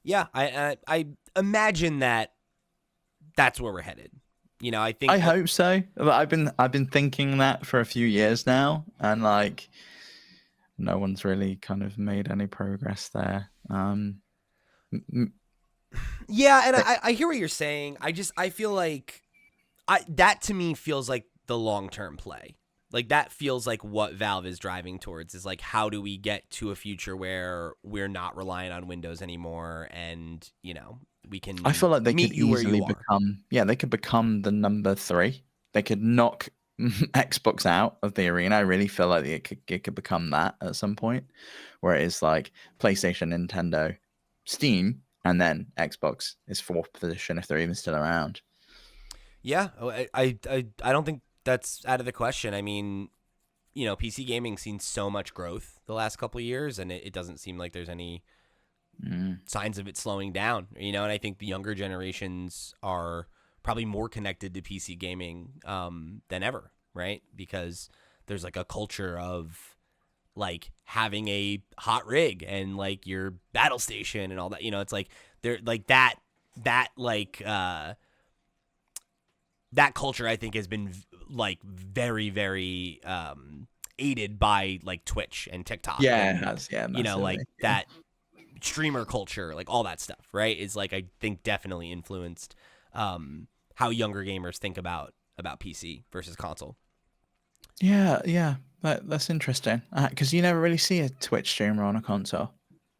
Yeah, I imagine that's where we're headed. I hope so. But I've been thinking that for a few years now, and like, no one's really kind of made any progress there. Yeah, and I hear what you're saying. I feel like that to me feels like the long-term play. Like, that feels like what Valve is driving towards, is like, how do we get to a future where we're not relying on Windows anymore, and we can. I feel like they could meet you where easily you are. become. Yeah, they could become the number 3. They could knock Xbox out of the arena. I really feel like it could become that at some point, where it is like PlayStation, Nintendo, Steam, and then Xbox is fourth position if they're even still around. Yeah, I don't think that's out of the question. I mean, PC gaming's seen so much growth the last couple of years, and it doesn't seem like there's any signs of it slowing down. And I think the younger generations are probably more connected to PC gaming than ever, right? Because there's like a culture of like having a hot rig and like your battle station and all that. It's like they're like that like that culture I think has been like very very aided by like Twitch and TikTok Yeah, it and has. Yeah, like massively. Yeah. that streamer culture, like all that stuff, right? Is like I think definitely influenced how younger gamers think about PC versus console. Yeah. That's interesting because you never really see a Twitch streamer on a console.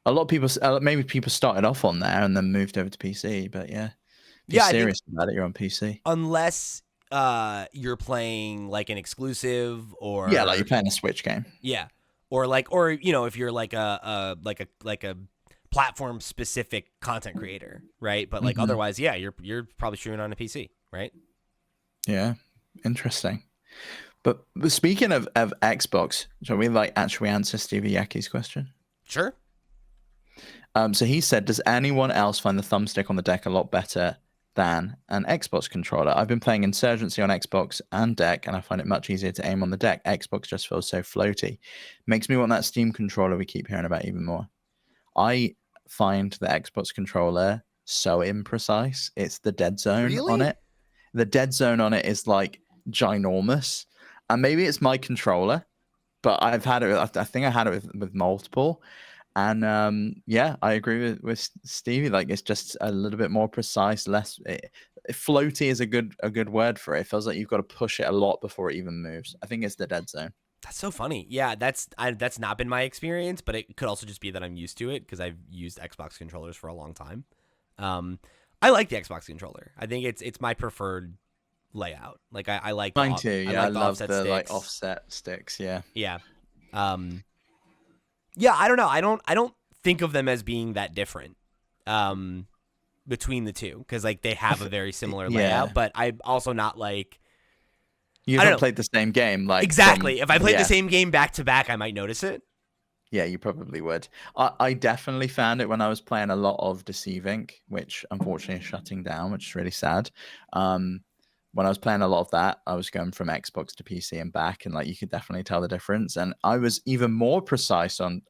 A lot of people, maybe people started off on there and then moved over to PC. But yeah, if you're Yeah, I think serious about it, you're on PC. unless you're playing like an exclusive Yeah, like you're or playing a Switch game. yeah, or if you're like a platform specific content creator, right? But like Hmm. otherwise, yeah, you're probably streaming on a PC, right? Yeah, interesting. But speaking of Xbox, shall we like actually answer Stevie Yaki's question? Sure. So he said, does anyone else find the thumbstick on the deck a lot better than an Xbox controller? I've been playing Insurgency on Xbox and deck, and I find it much easier to aim on the deck. Xbox just feels so floaty. Makes me want that Steam controller we keep hearing about even more. I find the Xbox controller so imprecise. It's the dead zone on Really? it. The dead zone on it is like ginormous. And maybe it's my controller, but I've had it. I think I had it with multiple. And yeah, I agree with Stevie. Like it's just a little bit more precise, less floaty is a good word for it. It feels like you've got to push it a lot before it even moves. I think it's the dead zone. That's so funny. Yeah, that's not been my experience, but it could also just be that I'm used to it because I've used Xbox controllers for a long time. Um, I like the Xbox controller. I think it's my preferred layout. Like I like Mine too. I Yeah, I like the love offset the like sticks. offset sticks. Yeah. Yeah. Um, yeah, I don't know. I don't think of them as being that different um, between the two because like they have a very similar Yeah. layout. But I'm also not like You I don't haven't know played the same game like from exactly. If I played the yeah. same game back to back, I might notice it. Yeah, you probably would. I definitely found it when I was playing a lot of Deceiving, which unfortunately is shutting down, which is really sad. Um, when I was playing a lot of that, I was going from Xbox to PC and back, and like you could definitely tell the difference. And I was even more precise on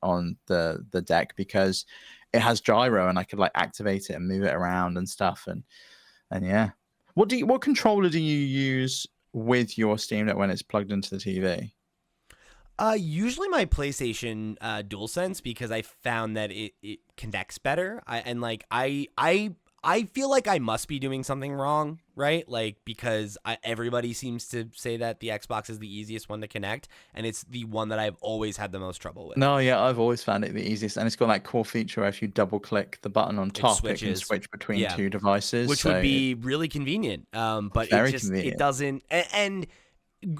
the deck because it has gyro, and I could like activate it and move it around and stuff. And yeah, what controller do you use with your Steam Deck when it's plugged into the TV? Usually my PlayStation DualSense because I found that it connects better. I feel like I must be doing something wrong, right? Like because everybody seems to say that the Xbox is the easiest one to connect, and it's the one that I've always had the most trouble with. No, yeah, I've always found it the easiest, and it's got that cool feature where if you double click the button on It top, it can switches, switch between yeah, two devices. which So would it's be really convenient. But very it convenient. doesn't. And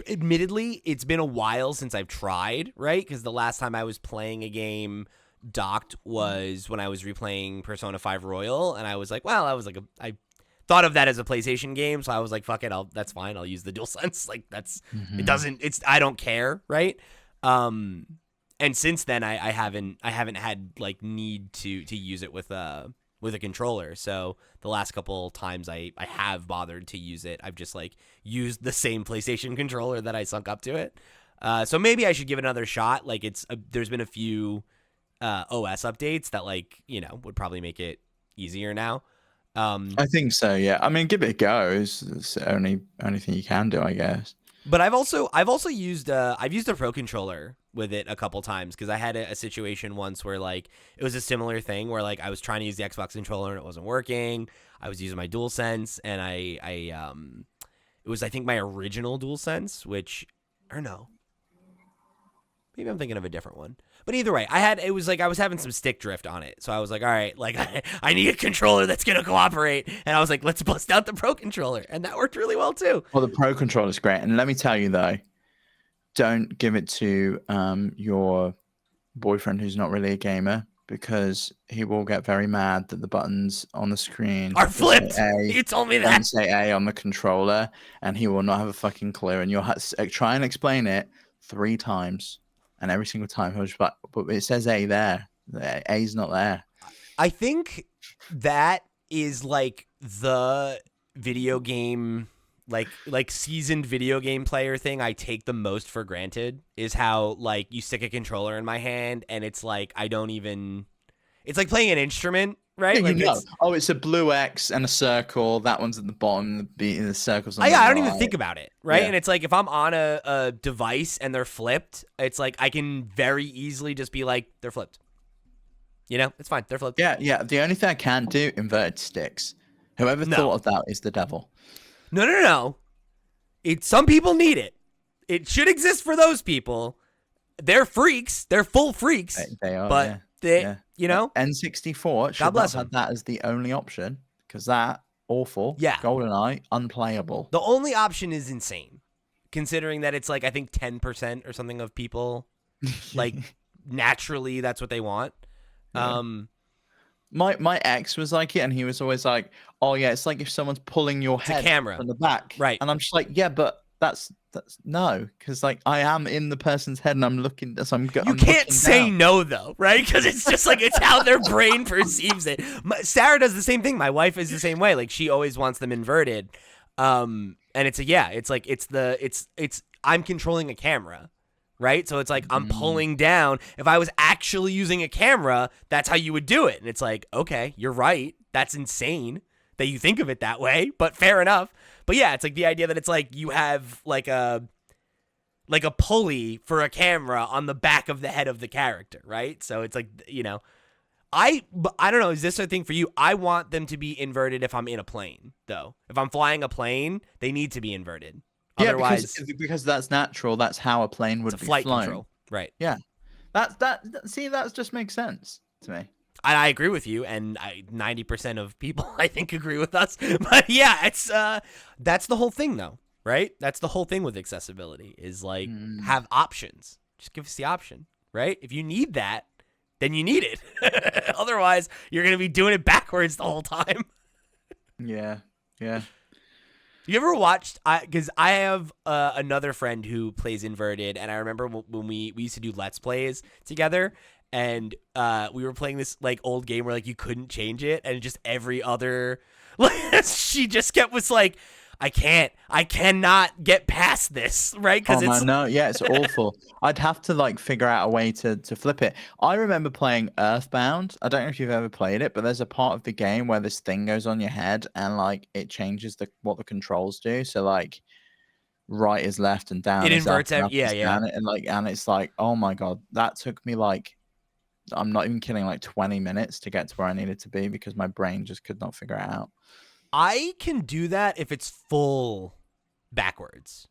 admittedly, it's been a while since I've tried, right? Because the last time I was playing a game docked was when I was replaying Persona 5 Royal, and I was like, well, I thought of that as a PlayStation game, so I was like, fuck it, that's fine. I'll use the DualSense. Like it Hmm. doesn't. I don't care, right? Um, and since then, I haven't had like need to use it with a controller. So the last couple times I have bothered to use it, I've just like used the same PlayStation controller that I sunk up to it. So maybe I should give it another shot. Like there's been a few OS updates that like would probably make it easier now. Um, I think so. Yeah, I mean, give it a go. It's the only thing you can do, I guess. but I've also used I've used a Pro controller with it a couple times because I had a situation once where like it was a similar thing where like I was trying to use the Xbox controller and it wasn't working. I was using my DualSense and I it was I think my original DualSense, which or no, Maybe I'm thinking of a different one. But either way, it was like I was having some stick drift on it. So I was like, all right, like I need a controller that's going to cooperate. And I was like, let's bust out the Pro controller. And that worked really well too. Well, the Pro controller is great. And let me tell you, though, don't give it to your boyfriend who's not really a gamer, because he will get very mad that the buttons on the screen Are flipped. A, You told me that. and say A on the controller, and he will not have a fucking clue. And you'll try and explain it 3 times, and every single time he'll just be like, but it says A there. A's not there. I think that is like the video game, like seasoned video game player thing I take the most for granted, is how like you stick a controller in my hand and it's like it's like playing an instrument, right? Yeah, like you know. Oh, it's a blue X and a circle. That one's at the bottom. The circle's on the I don't right. even think about it, right? Yeah. And it's like if I'm on a device and they're flipped, it's like I can very easily just be like, they're flipped. You know, it's fine. They're flipped. Yeah. The only thing I can't do, inverted sticks. Whoever thought of that is the devil. No. Some people need it. It should exist for those people. They're freaks. They're full freaks. They are, but you know, N64 should not have that as the only option, because that awful. Yeah. GoldenEye, unplayable. The only option is insane, considering that it's like I think 10% or something of people like naturally that's what they want. Yeah. My ex was like it, and he was always like, "Oh yeah, it's like if someone's pulling your head from the back." Right. And I'm just like, "Yeah, but that's no, because like I am in the person's head, and I'm looking. So you can't say no though, right? Because it's just like it's how their brain perceives it. Sarah does the same thing. My wife is the same way. Like she always wants them inverted, and it's I'm controlling a camera. Right? So it's like I'm pulling down. If I was actually using a camera, that's how you would do it. And it's like, okay, you're right. That's insane that you think of it that way, but fair enough. But yeah, it's like the idea that it's like you have like a pulley for a camera on the back of the head of the character, right? So it's like, you know, I don't know. Is this a thing for you? I want them to be inverted if I'm in a plane, though. If I'm flying a plane, they need to be inverted. Yeah, otherwise, because that's natural. That's how a plane would be flight flown. control, right? Yeah, that just makes sense to me. I agree with you, and 90% of people I think agree with us. But yeah, it's that's the whole thing, though, right? That's the whole thing with accessibility is like have options. Just give us the option, right? If you need that, then you need it. Otherwise, you're gonna be doing it backwards the whole time. Yeah. You ever watched? Because I have another friend who plays inverted, and I remember when we used to do Let's Plays together, and we were playing this like old game where like you couldn't change it, and just every other she just was like, I cannot get past this, right? Because it's awful. I'd have to like figure out a way to flip it. I remember playing Earthbound. I don't know if you've ever played it, but there's a part of the game where this thing goes on your head and like it changes what the controls do. So like right is left and down. It is inverts up, yeah. And it's like, oh my god, that took me like, I'm not even kidding, like 20 minutes to get to where I needed to be because my brain just could not figure it out. I can do that if it's full backwards.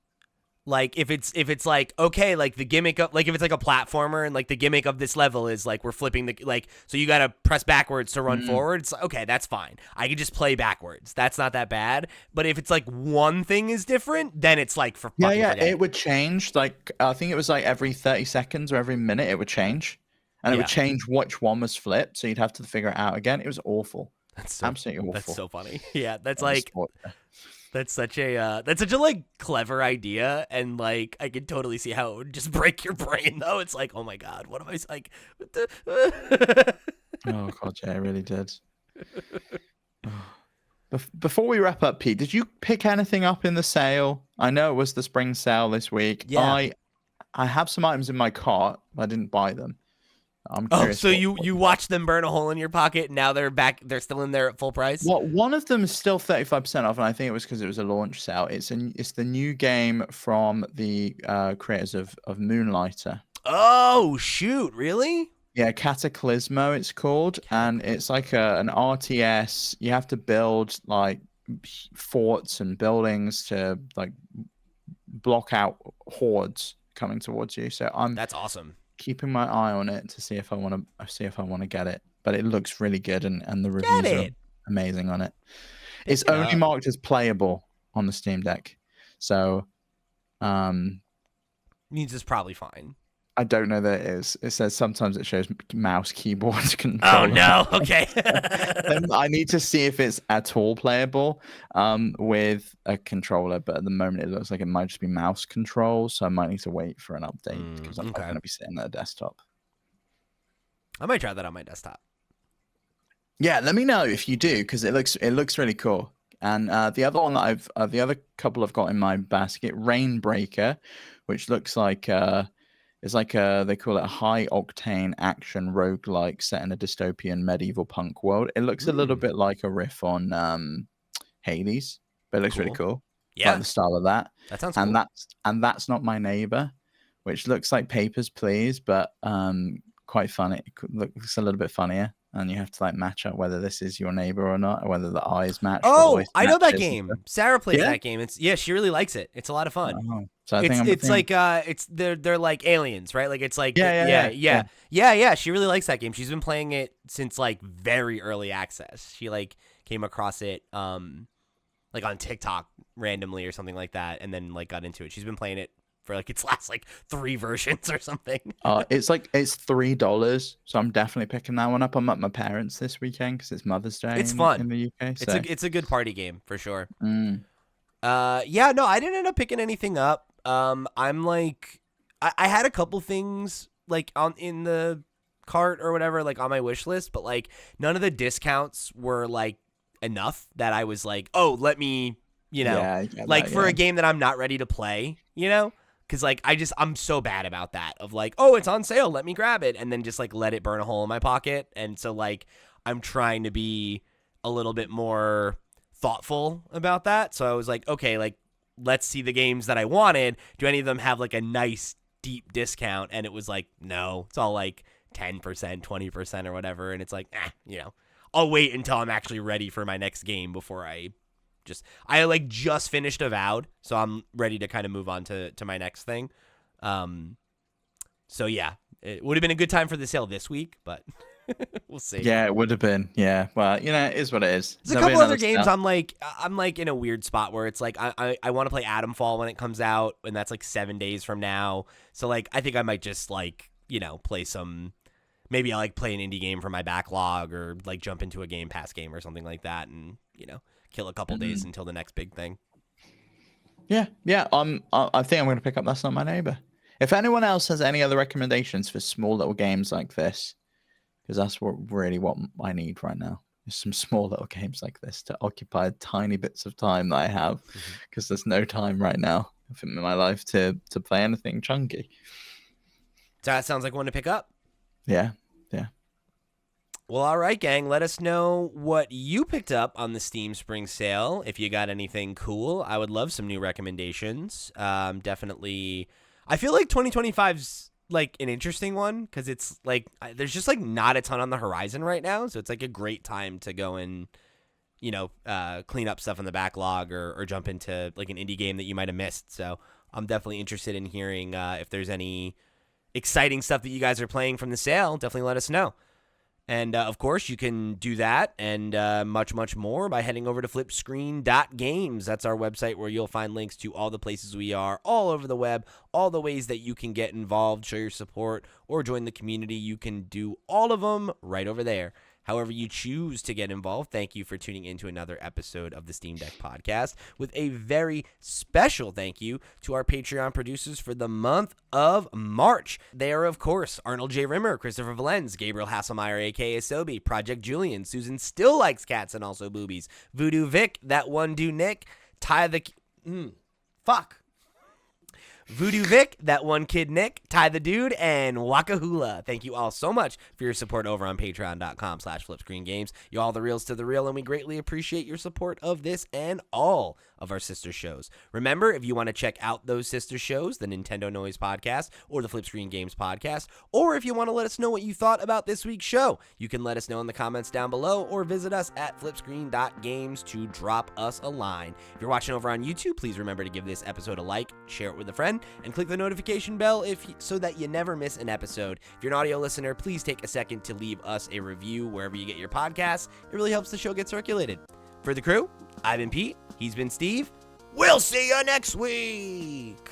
Like if it's like, okay, like the gimmick of like if it's like a platformer and like the gimmick of this level is like we're flipping the like so you gotta press backwards to run forward. It's like, okay, that's fine. I can just play backwards. That's not that bad. But if it's like one thing is different, then it's like for fucking forget. It would change. Like I think it was like every 30 seconds or every minute it would change. And it would change which one was flipped, so you'd have to figure it out again. It was awful. That's so, absolutely awful. That's so funny. Yeah, that's such a like clever idea, and like I could totally see how it would just break your brain though. It's like, oh my god, what am I like? What the... Oh god, yeah, it really did. Before we wrap up, Pete, did you pick anything up in the sale? I know it was the spring sale this week. Yeah. I have some items in my cart, but I didn't buy them. I'm curious. So you watched them burn a hole in your pocket, and now they're back. They're still in there at full price. Well, one of them is still 35% off, and I think it was because it was a launch sale. It's the new game from the creators of Moonlighter. Oh shoot! Really? Yeah, Cataclysmo it's called, and it's like an RTS. You have to build like forts and buildings to like block out hordes, coming towards you. So I'm That's awesome. keeping my eye on it to see if I want to get it. But it looks really good, and the Get reviews are it. amazing on it. Pick It's it only up. marked as playable on the Steam Deck, so Means it's probably fine. I don't know that it is. It says sometimes it shows mouse, keyboard, Oh controller. no. Okay. I need to see if it's at all playable with a controller, but at the moment it looks like it might just be mouse controls, so I might need to wait for an update because I'm not okay. going to be sitting at a desktop. I might try that on my desktop. Yeah, let me know if you do because it looks really cool. And the other one that the other couple I've got in my basket, Rainbreaker, which looks like it's like they call it a high octane action roguelike set in a dystopian medieval punk world. It looks a little bit like a riff on Hades, but it looks really cool. Yeah, like the style of that. That sounds And cool. that's Not My Neighbor, which looks like Papers, Please, but quite funny. It looks a little bit funnier. And you have to like match up whether this is your neighbor or not, or whether the eyes match. Oh, I know that game. Sarah plays that game. She really likes it. It's a lot of fun. Oh, so I think it's like they're like aliens, right? Like it's like yeah. She really likes that game. She's been playing it since like very early access. She like came across it like on TikTok randomly or something like that, and then like got into it. She's been playing it for like its last like 3 versions or something. It's $3, so I'm definitely picking that one up. I'm at my parents this weekend because it's Mother's Day. It's fun in the UK. So. It's a good party game for sure. Mm. Yeah, no, I didn't end up picking anything up. I'm like, I had a couple things like in the cart or whatever, like on my wish list, but like none of the discounts were like enough that I was like, oh, let me, for a game that I'm not ready to play, Because, like, I'm so bad about that of, like, oh, it's on sale, let me grab it, and then just, like, let it burn a hole in my pocket. And so, like, I'm trying to be a little bit more thoughtful about that. So I was like, okay, like, let's see the games that I wanted. Do any of them have, like, a nice, deep discount? And it was like, no. It's all, like, 10%, 20% or whatever. And it's like, I'll wait until I'm actually ready for my next game before I just finished Avowed, so I'm ready to kind of move on to my next thing. So yeah, it would have been a good time for the sale this week, but we'll see. Yeah, it would have been. Yeah, well, it is what it is. There's a couple other games I'm like in a weird spot where it's like I want to play Atomfall when it comes out, and that's like 7 days from now. So like I think I might just like play some. Maybe I like play an indie game from my backlog, or like jump into a Game Pass game or something like that, and kill a couple days until the next big thing. Yeah. I think I'm going to pick up That's Not My Neighbor. If anyone else has any other recommendations for small little games like this, because that's what I need right now, is some small little games like this to occupy tiny bits of time that I have, because there's no time right now in my life to play anything chunky. So that sounds like one to pick up. Yeah. Well, all right, gang. Let us know what you picked up on the Steam Spring Sale. If you got anything cool, I would love some new recommendations. Definitely. I feel like 2025's like an interesting one because it's like there's just like not a ton on the horizon right now. So it's like a great time to go and, clean up stuff in the backlog or jump into like an indie game that you might have missed. So I'm definitely interested in hearing if there's any exciting stuff that you guys are playing from the sale. Definitely let us know. And, of course, you can do that and much, much more by heading over to flipscreen.games. That's our website where you'll find links to all the places we are all over the web, all the ways that you can get involved, show your support, or join the community. You can do all of them right over there. However you choose to get involved, thank you for tuning into another episode of the Steam Deck Podcast, with a very special thank you to our Patreon producers for the month of March. They are, of course, Arnold J. Rimmer, Christopher Valenz, Gabriel Hasselmeyer, a.k.a. Sobe, Project Julian, Susan Still Likes Cats and Also Boobies, Voodoo Vic, That One Do Nick, Voodoo Vic, That One Kid Nick, Ty the Dude, and Waka Hula. Thank you all so much for your support over on patreon.com/flipscreengames. You all the reals to the real, and we greatly appreciate your support of this and all of our sister shows. Remember, if you want to check out those sister shows, the Nintendo Noise Podcast or the Flip Screen Games Podcast, or if you want to let us know what you thought about this week's show, you can let us know in the comments down below or visit us at flipscreen.games to drop us a line. If you're watching over on YouTube, please remember to give this episode a like, share it with a friend, on, and click the notification bell so that you never miss an episode. If you're an audio listener, please take a second to leave us a review wherever you get your podcasts. It really helps the show get circulated. For the crew, I've been Pete. He's been Steve. We'll see you next week.